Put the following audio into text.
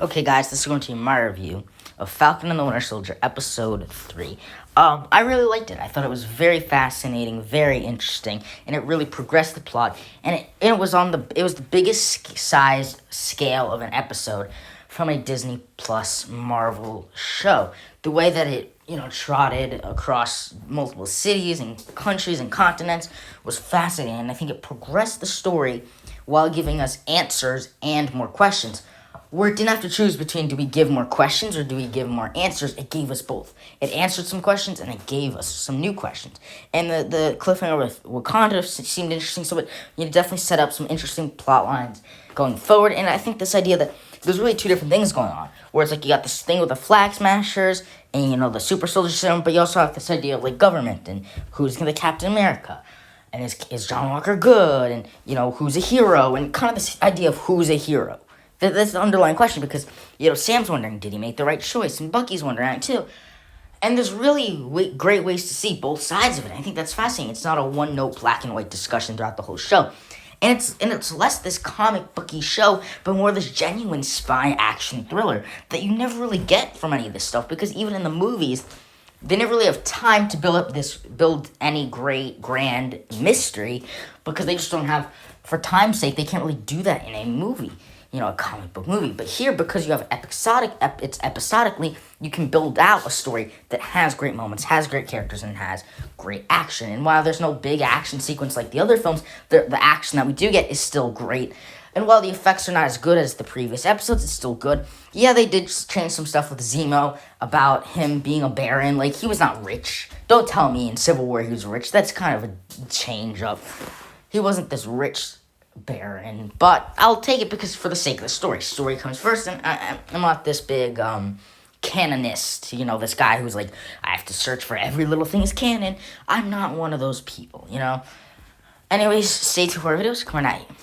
Okay, guys, this is going to be my review of Falcon and the Winter Soldier, Episode 3. I really liked it. I thought it was very fascinating, very interesting, and it really progressed the plot. And it was the biggest size scale of an episode from a Disney Plus Marvel show. The way that it trotted across multiple cities and countries and continents was fascinating, and I think it progressed the story while giving us answers and more questions. Where it didn't have to choose between do we give more questions or do we give more answers, it gave us both. It answered some questions and it gave us some new questions. And the cliffhanger with Wakanda seemed interesting, so it definitely set up some interesting plot lines going forward. And I think this idea that there's really two different things going on, where it's like you got this thing with the Flag Smashers and the super soldier serum, but you also have this idea of like government and who's gonna be Captain America. And is John Walker good? And who's a hero? And kind of this idea of who's a hero. That's the underlying question, because Sam's wondering, did he make the right choice? And Bucky's wondering that too. And there's really great ways to see both sides of it. I think that's fascinating. It's not a one-note black and white discussion throughout the whole show. And it's less this comic booky show, but more this genuine spy action thriller that you never really get from any of this stuff, because even in the movies, they never really have time to build any great grand mystery, because they just don't have, for time's sake, they can't really do that in a movie. A comic book movie. But here, because you have it's episodically, you can build out a story that has great moments, has great characters, and has great action. And while there's no big action sequence like the other films, the action that we do get is still great. And while the effects are not as good as the previous episodes, it's still good. Yeah, they did change some stuff with Zemo about him being a baron. Like, he was not rich. Don't tell me in Civil War he was rich. That's kind of a change up. He wasn't this rich baron, but I'll take it because for the sake of the story comes first, and I'm not this big canonist, this guy who's like, I have to search for every little thing as canon. I'm not one of those people. Anyways, stay tuned for our videos coming at you.